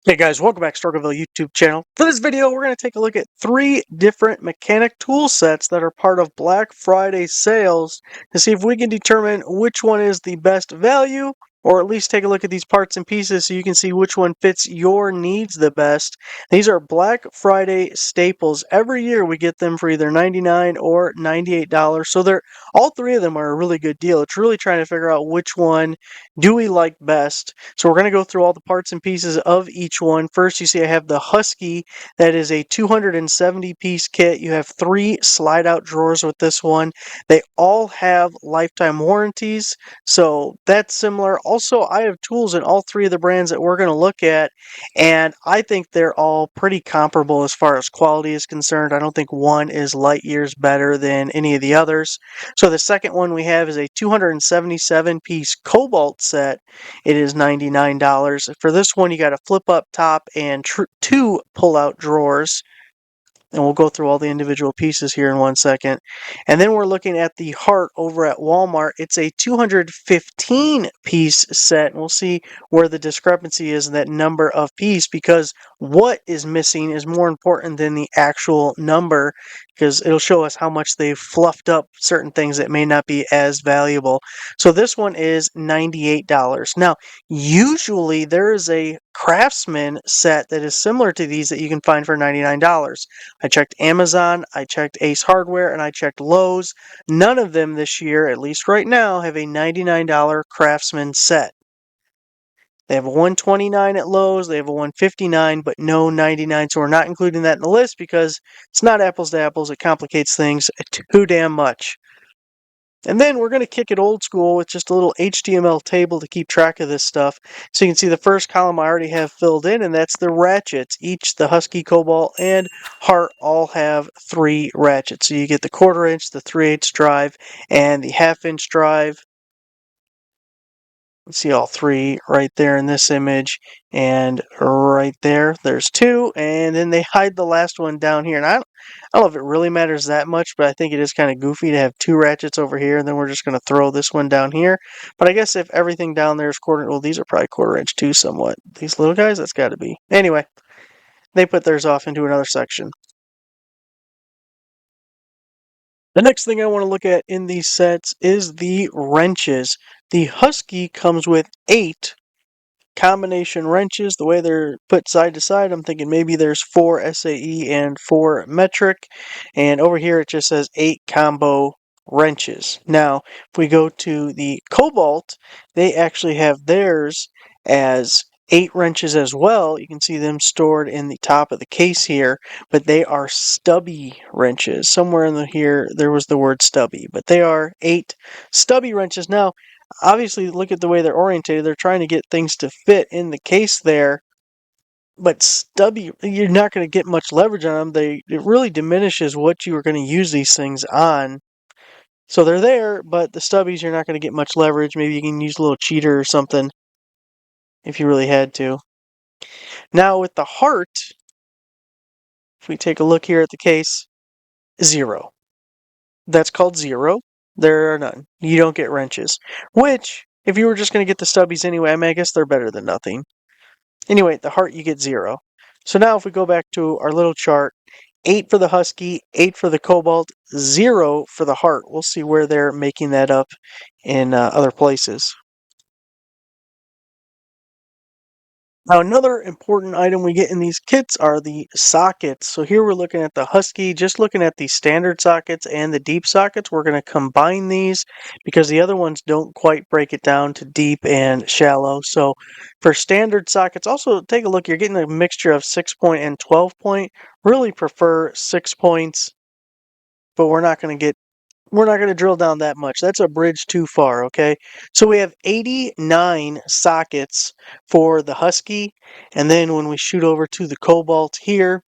Hey guys, welcome back to Struggleville YouTube channel. For this video, we're going to take a look at 3 different mechanic tool sets that are part of Black Friday sales to see if we can determine which one is the best value, or at least take a look at these parts and pieces so you can see which one fits your needs the best. These are Black Friday staples. Every year we get them for either $99 or $98, so all 3 of them are a really good deal. It's really trying to figure out which one do we like best. So we're going to go through all the parts and pieces of each one. First, you see I have the Husky. That is a 270-piece kit. You have 3 slide-out drawers with this one. They all have lifetime warranties, so that's similar. Also, I have tools in all 3 of the brands that we're going to look at, and I think they're all pretty comparable as far as quality is concerned. I don't think one is light years better than any of the others. So the second one we have is a 277-piece Kobalt set. It is $99. For this one, you got a flip-up top and 2 pull-out drawers. And we'll go through all the individual pieces here in 1 second. And then we're looking at the Hart over at Walmart. It's a 215-piece set. And we'll see where the discrepancy is in that number of piece, because what is missing is more important than the actual number, because it'll show us how much they've fluffed up certain things that may not be as valuable. So this one is $98. Now, usually there is a Craftsman set that is similar to these that you can find for $99. I checked Amazon, I checked Ace Hardware, and I checked Lowe's. None of them this year, at least right now, have a $99 Craftsman set. They have a $129 at Lowe's, they have a $159, but no $99, so we're not including that in the list because it's not apples to apples. It complicates things too damn much. And then we're going to kick it old school with just a little HTML table to keep track of this stuff. So you can see the first column I already have filled in, and that's the ratchets. Each, the Husky, Kobalt, and Hart all have 3 ratchets. So you get the 1/4 inch, the 3/8 drive, and the 1/2 inch drive. You see all 3 right there in this image, and right there, there's 2, and then they hide the last one down here. And I don't know if it really matters that much, but I think it is kind of goofy to have 2 ratchets over here, and then we're just going to throw this one down here. But I guess if everything down there is 1/4, well, these are probably 1/4 inch too, somewhat. These little guys, that's got to be. Anyway, they put theirs off into another section. The next thing I want to look at in these sets is the wrenches. The Husky comes with 8 combination wrenches. The way they're put side to side, I'm thinking maybe there's 4 SAE and 4 metric. And over here it just says 8 combo wrenches. Now, if we go to the Kobalt, they actually have theirs as 8 wrenches as well. You can see them stored in the top of the case here, but they are stubby wrenches. Somewhere in here there was the word stubby, but they are 8 stubby wrenches. Now, obviously, look at the way they're orientated. They're trying to get things to fit in the case there, but stubby, you're not going to get much leverage on them. It really diminishes what you are going to use these things on. So they're there, but the stubbies, you're not going to get much leverage. Maybe you can use a little cheater or something if you really had to. Now with the Hart, if we take a look here at the case, 0. That's called 0. There are none. You don't get wrenches. Which, if you were just going to get the stubbies anyway, I mean, I guess they're better than nothing. Anyway, the Hart, you get 0. So now if we go back to our little chart, 8 for the Husky, 8 for the Kobalt, 0 for the Hart. We'll see where they're making that up in other places. Now, another important item we get in these kits are the sockets. So here we're looking at the Husky, just looking at the standard sockets and the deep sockets. We're going to combine these because the other ones don't quite break it down to deep and shallow. So for standard sockets, also take a look. You're getting a mixture of 6-point and 12-point. Really prefer 6 points, but we're not going to drill down that much. That's a bridge too far, okay? So we have 89 sockets for the Husky, and then when we shoot over to the Kobalt here,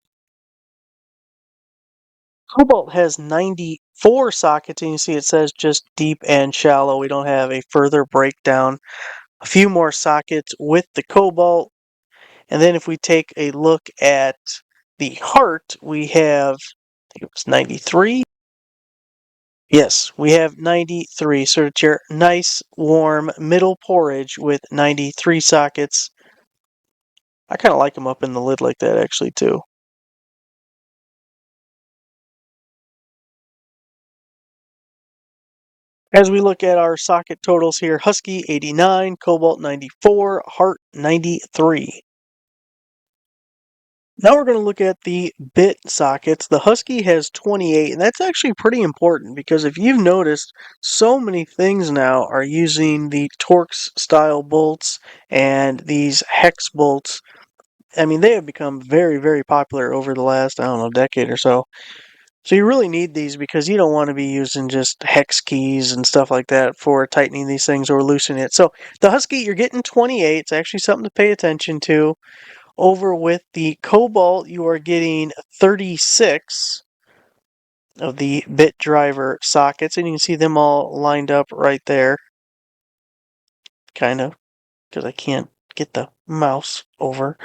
Kobalt has 94 sockets, and you see it says just deep and shallow. We don't have a further breakdown. A few more sockets with the Kobalt, and then if we take a look at the Hart, we have, I think it was 93. Yes, we have 93, so it's your nice, warm, middle porridge with 93 sockets. I kind of like them up in the lid like that, actually, too. As we look at our socket totals here, Husky 89, Kobalt 94, Hart 93. Now we're going to look at the bit sockets. The Husky has 28, and that's actually pretty important because if you've noticed, so many things now are using the Torx style bolts and these hex bolts. I mean, they have become very, very popular over the last, I don't know, decade or so. So you really need these because you don't want to be using just hex keys and stuff like that for tightening these things or loosening it. So the Husky, you're getting 28. It's actually something to pay attention to. Over with the Kobalt, you are getting 36 of the bit driver sockets, and you can see them all lined up right there. Kind of, because I can't get the mouse over.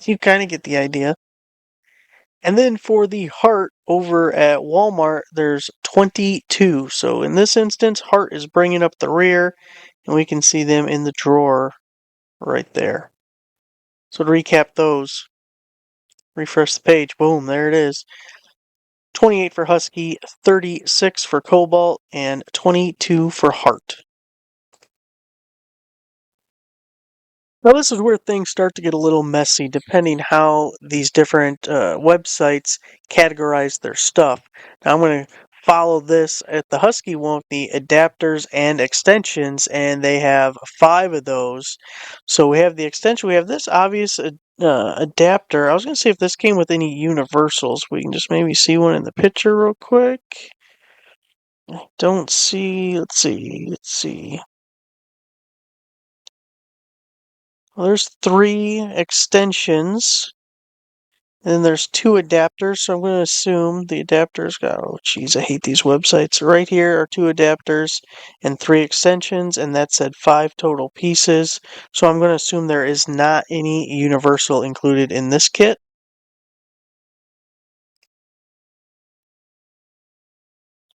You kind of get the idea. And then for the Hart over at Walmart, there's 22. So in this instance, Hart is bringing up the rear, and we can see them in the drawer right there. So to recap those, refresh the page, boom, there it is. 28 for Husky, 36 for Kobalt, and 22 for Hart. Now, this is where things start to get a little messy depending how these different websites categorize their stuff. Now, I'm going to follow this at the Husky one, the adapters and extensions, and they have 5 of those. So we have the extension, we have this obvious adapter. I was going to see if this came with any universals. We can just maybe see one in the picture real quick. I don't see, let's see. Well, there's 3 extensions, and then there's 2 adapters, so I'm going to assume the adapters got, oh geez, I hate these websites. Right here are 2 adapters and 3 extensions, and that said 5 total pieces. So I'm going to assume there is not any universal included in this kit.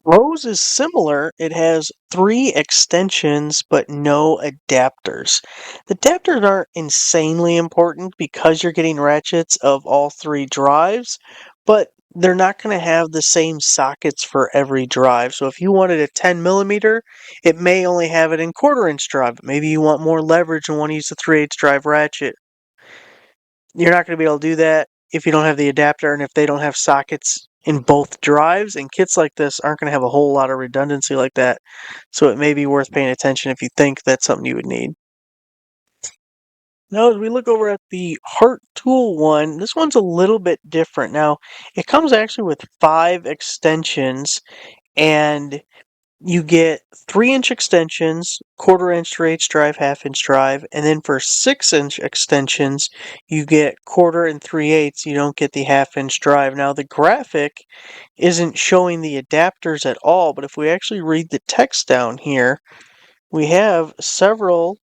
Rose is similar. It has 3 extensions, but no adapters. The adapters aren't insanely important because you're getting ratchets of all 3 drives, but they're not going to have the same sockets for every drive. So if you wanted a 10 millimeter, it may only have it in quarter-inch drive. Maybe you want more leverage and want to use the 3/8 drive ratchet. You're not going to be able to do that if you don't have the adapter and if they don't have sockets in both drives. And kits like this aren't going to have a whole lot of redundancy like that. So it may be worth paying attention if you think that's something you would need. Now, as we look over at the Hart Tool one, this one's a little bit different. Now, it comes actually with 5 extensions, and you get 3-inch extensions, quarter-inch 3/8 drive, half-inch drive, and then for 6-inch extensions, you get quarter and 3/8. You don't get the half-inch drive. Now, the graphic isn't showing the adapters at all, but if we actually read the text down here, we have several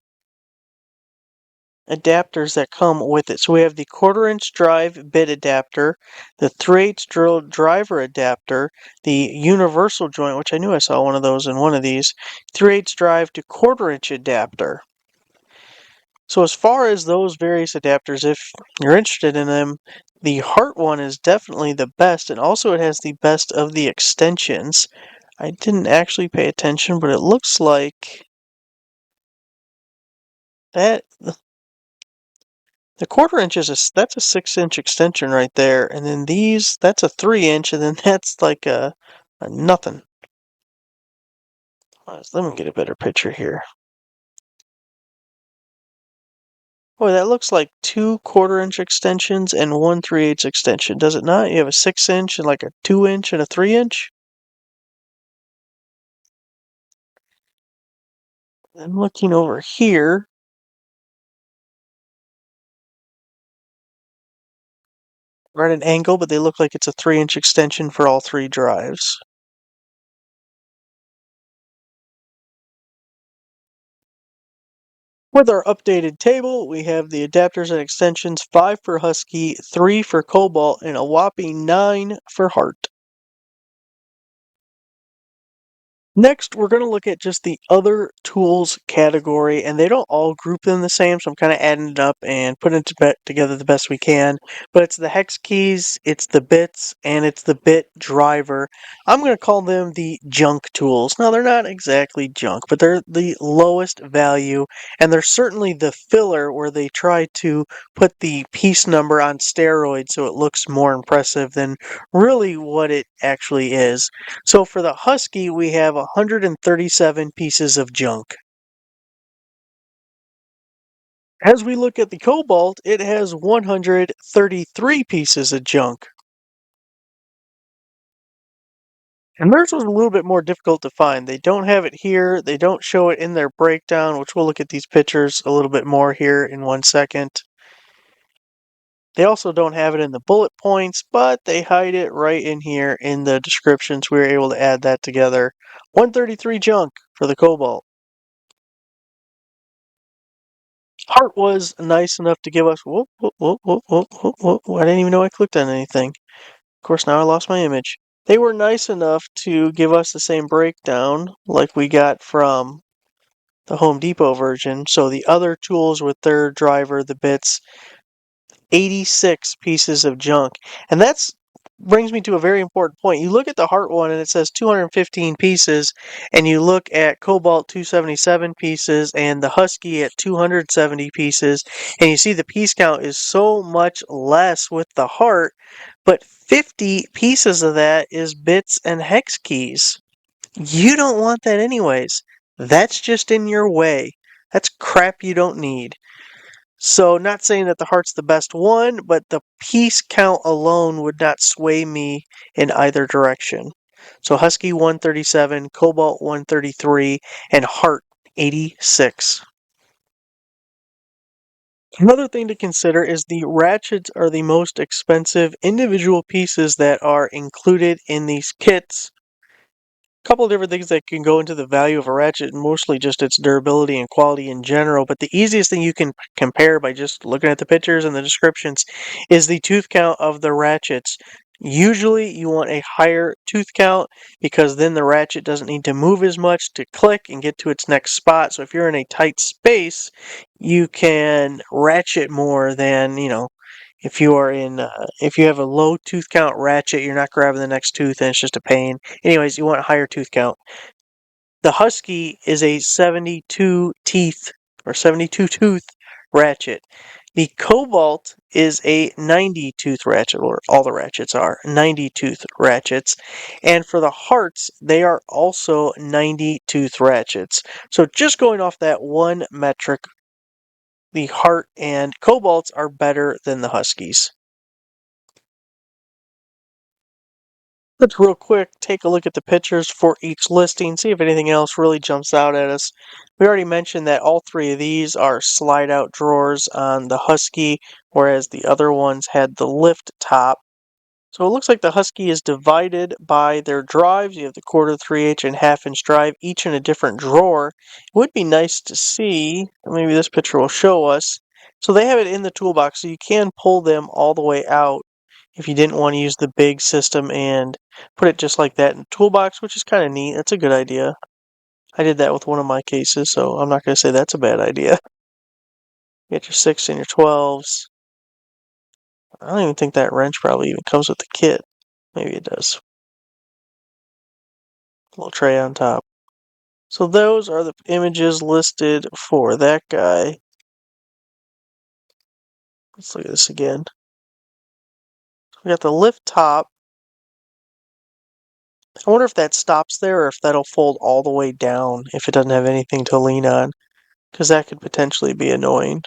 adapters that come with it. So we have the quarter-inch drive bit adapter, the 3/8 drill driver adapter, the universal joint, which I knew I saw one of those in one of these, 3/8 drive to quarter-inch adapter. So as far as those various adapters, if you're interested in them, the Hart one is definitely the best, and also it has the best of the extensions. I didn't actually pay attention, but it looks like that the quarter-inch is that's a 6-inch extension right there, and then these, that's a 3-inch, and then that's like a nothing. Let me get a better picture here. Boy, that looks like 2 quarter-inch extensions and 1 3/8 extension, does it not? You have a 6-inch and like a 2-inch and a 3-inch. I'm looking over here. Right at an angle, but they look like it's a 3-inch extension for all 3 drives. With our updated table, we have the adapters and extensions 5 for Husky, 3 for Kobalt, and a whopping 9 for Hart. Next, we're going to look at just the other tools category, and they don't all group them the same, so I'm kind of adding it up and putting it together the best we can. But it's the hex keys, it's the bits, and it's the bit driver. I'm going to call them the junk tools. Now, they're not exactly junk, but they're the lowest value, and they're certainly the filler where they try to put the piece number on steroids so it looks more impressive than really what it actually is. So for the Husky, we have 137 pieces of junk. As we look at the Kobalt, it has 133 pieces of junk. And theirs was a little bit more difficult to find. They don't have it here. They don't show it in their breakdown, which we'll look at these pictures a little bit more here in 1 second. They also don't have it in the bullet points, but they hide it right in here in the descriptions. We were able to add that together. 133 junk for the Kobalt. Hart was nice enough to give us. Whoop, whoop, whoop, whoop, whoop, whoop, whoop. I didn't even know I clicked on anything. Of course, now I lost my image. They were nice enough to give us the same breakdown like we got from the Home Depot version. So the other tools with their driver, the bits, 86 pieces of junk. And that's brings me to a very important point. You look at the Hart one and it says 215 pieces, and you look at Kobalt 277 pieces and the Husky at 270 pieces, and you see the piece count is so much less with the Hart, but 50 pieces of that is bits and hex keys. You don't want that anyways. That's just in your way. That's crap you don't need. So, not saying that the Hart's the best one, but the piece count alone would not sway me in either direction. So, Husky 137, Kobalt 133, and Hart 86. Another thing to consider is the ratchets are the most expensive individual pieces that are included in these kits. Couple of different things that can go into the value of a ratchet, mostly just its durability and quality in general. But the easiest thing you can compare by just looking at the pictures and the descriptions is the tooth count of the ratchets. Usually you want a higher tooth count because then the ratchet doesn't need to move as much to click and get to its next spot. So if you're in a tight space, you can ratchet more than, if you are if you have a low tooth count ratchet, you're not grabbing the next tooth and it's just a pain. Anyways, you want a higher tooth count. The Husky is a 72 teeth or 72 tooth ratchet. The Kobalt is a 90 tooth ratchet, or all the ratchets are 90 tooth ratchets. And for the Harts, they are also 90 tooth ratchets. So just going off that one metric, the Hart and Kobalts are better than the Huskies. Let's real quick take a look at the pictures for each listing, see if anything else really jumps out at us. We already mentioned that all three of these are slide-out drawers on the Husky, whereas the other ones had the lift top. So it looks like the Husky is divided by their drives. You have the quarter, 3/8, and half-inch drive, each in a different drawer. It would be nice to see, maybe this picture will show us. So they have it in the toolbox, so you can pull them all the way out if you didn't want to use the big system and put it just like that in the toolbox, which is kind of neat. That's a good idea. I did that with one of my cases, so I'm not going to say that's a bad idea. You got your 6 and your 12s. I don't even think that wrench probably even comes with the kit. Maybe it does. A little tray on top. So those are the images listed for that guy. Let's look at this again. We got the lift top. I wonder if that stops there or if that'll fold all the way down if it doesn't have anything to lean on, because that could potentially be annoying.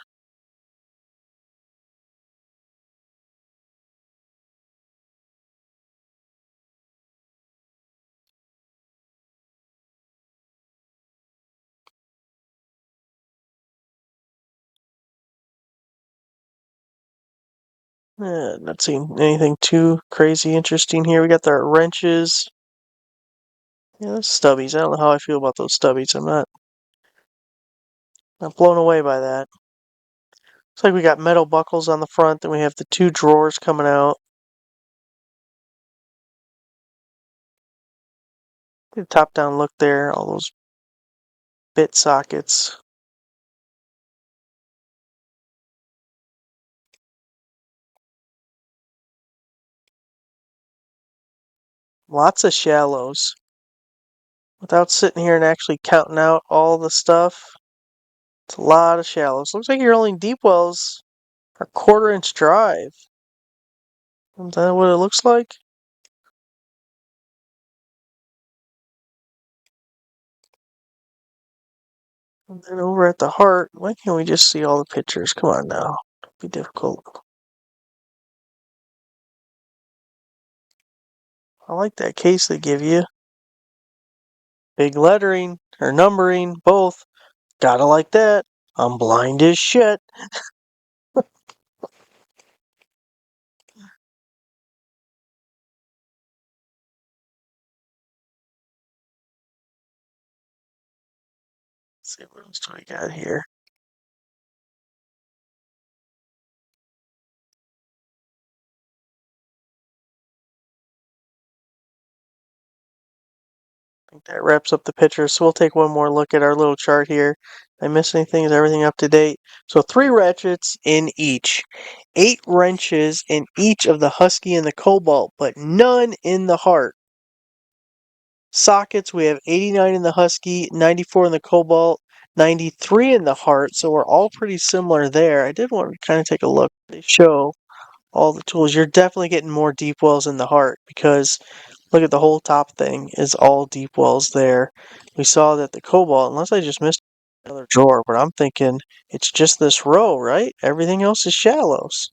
Not seeing anything too crazy interesting here. We got the wrenches. Yeah, those stubbies. I don't know how I feel about those stubbies. I'm not blown away by that. Looks like we got metal buckles on the front, then we have the two drawers coming out. The top-down look there, all those bit sockets. Lots of shallows. Without sitting here and actually counting out all the stuff, it's a lot of shallows. Looks like your only deep wells are quarter-inch drive. Is that what it looks like? And then over at the Hart, why can't we just see all the pictures? Come on now. Don't be difficult. I like that case they give you. Big lettering, or numbering, both. Gotta like that. I'm blind as shit. Let's see, what else do we got here? I think that wraps up the pictures. So we'll take one more look at our little chart here. Did I miss anything? Is everything up to date? So 3 ratchets in each. 8 wrenches in each of the Husky and the Kobalt, but none in the Hart. Sockets, we have 89 in the Husky, 94 in the Kobalt, 93 in the Hart, so we're all pretty similar there. I did want to kind of take a look. They show all the tools. You're definitely getting more deep wells in the Hart because look at the whole top thing is all deep wells there. We saw that the Kobalt, unless I just missed another drawer, but I'm thinking it's just this row, right? Everything else is shallows.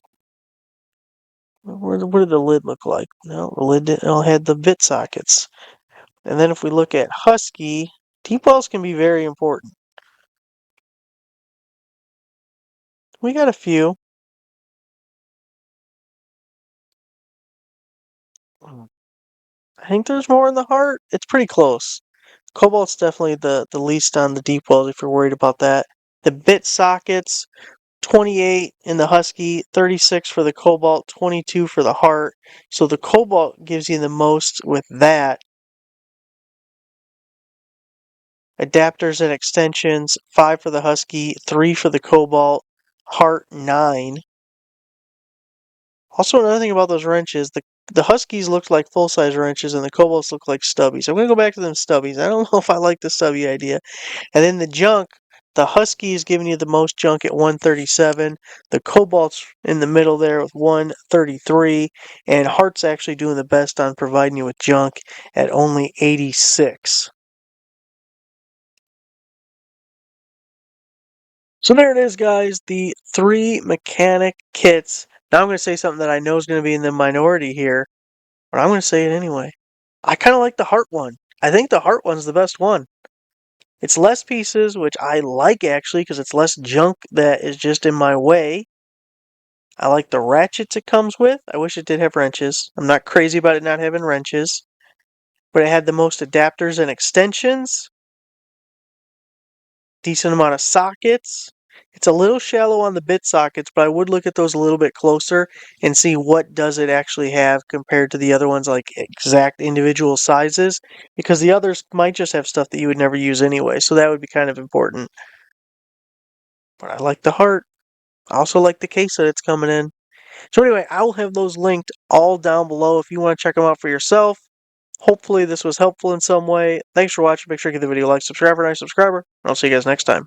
What did the lid look like? No, the lid didn't had the bit sockets. And then if we look at Husky, deep wells can be very important. We got a few. I think there's more in the Hart. It's pretty close. Cobalt's definitely the least on the deep wells if you're worried about that. The bit sockets, 28 in the Husky, 36 for the Kobalt, 22 for the Hart. So the Kobalt gives you the most with that. Adapters and extensions, 5 for the Husky, 3 for the Kobalt, Hart 9. Also, another thing about those wrenches, the Huskies look like full-size wrenches and the Kobolts look like stubbies. I'm going to go back to them stubbies. I don't know if I like the stubby idea. And then the junk, the Husky is giving you the most junk at 137. The Kobolt's in the middle there with 133. And Hart's actually doing the best on providing you with junk at only 86. So there it is, guys. The 3 mechanic kits. Now I'm going to say something that I know is going to be in the minority here, but I'm going to say it anyway. I kind of like the Hart one. I think the Hart one's the best one. It's less pieces, which I like actually, because it's less junk that is just in my way. I like the ratchets it comes with. I wish it did have wrenches. I'm not crazy about it not having wrenches. But it had the most adapters and extensions. Decent amount of sockets. It's a little shallow on the bit sockets, but I would look at those a little bit closer and see what does it actually have compared to the other ones, like exact individual sizes, because the others might just have stuff that you would never use anyway, so that would be kind of important. But I like the Hart. I also like the case that it's coming in. So anyway, I will have those linked all down below if you want to check them out for yourself. Hopefully this was helpful in some way. Thanks for watching. Make sure you give the video a like, subscribe, and subscriber. And I'll see you guys next time.